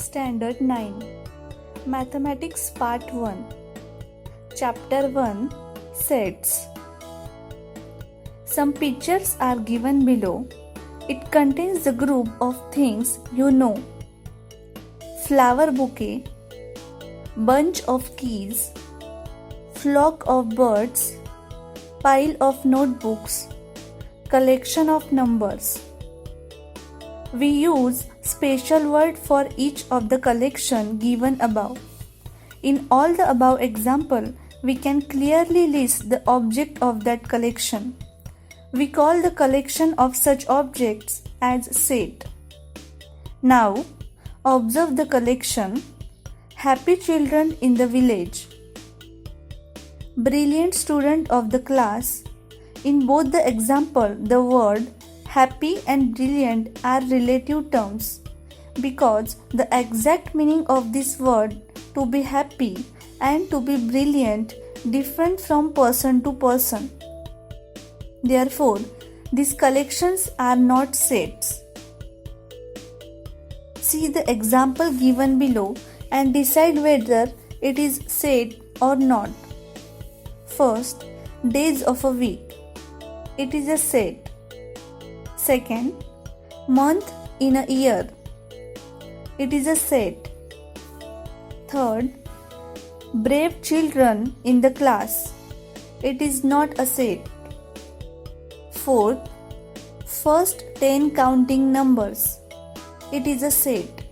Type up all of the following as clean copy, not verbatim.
Standard 9 Mathematics Part 1 Chapter 1 Sets. Some pictures are given below. It contains the group of things you know: flower bouquet, bunch of keys, flock of birds, pile of notebooks, collection of numbers. We use special word for each of the collection given above. In all the above example, we can clearly list the object of that collection. We call the collection of such objects as set. Now, observe the collection: happy children in the village, brilliant student of the class. In both the example, the word happy and brilliant are relative terms because the exact meaning of this word, to be happy and to be brilliant, different from person to person. Therefore, these collections are not sets. See the example given below and decide whether it is set or not. First, days of a week. It is a set. Second, month in a year. It is a set. Third, brave children in the class. It is not a set. Fourth, first 10 counting numbers. It is a set.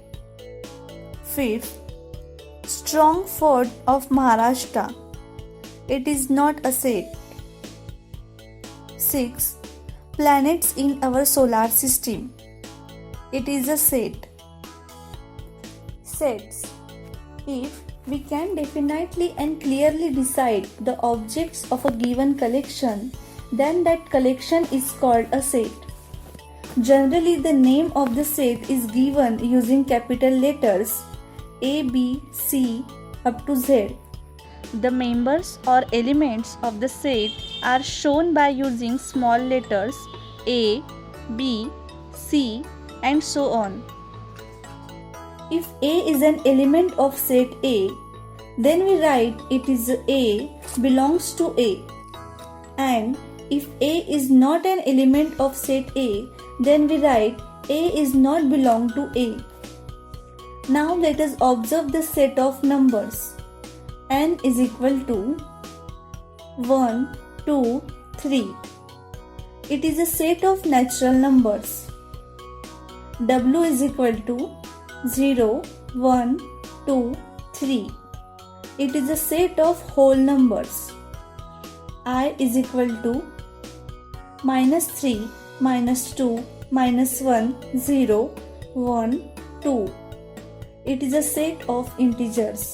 Fifth, strong fort of Maharashtra. It is not a set. Sixth, planets in our solar system. It is a set. Sets. If we can definitely and clearly decide the objects of a given collection, then that collection is called a set. Generally, the name of the set is given using capital letters A, B, C up to Z. The members or elements of the set are shown by using small letters A, B, C and so on. If A is an element of set A, then we write it is A belongs to A. And if A is not an element of set A, then we write A is not belong to A. Now let us observe the set of numbers. N is equal to 1, 2, 3. It is a set of natural numbers. W is equal to 0, 1, 2, 3. It is a set of whole numbers. I is equal to -3, -2, -1, 0, 1, 2. It is a set of integers.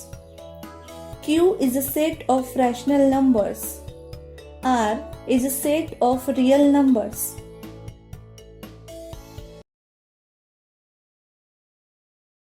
Q is a set of rational numbers. R is a set of real numbers.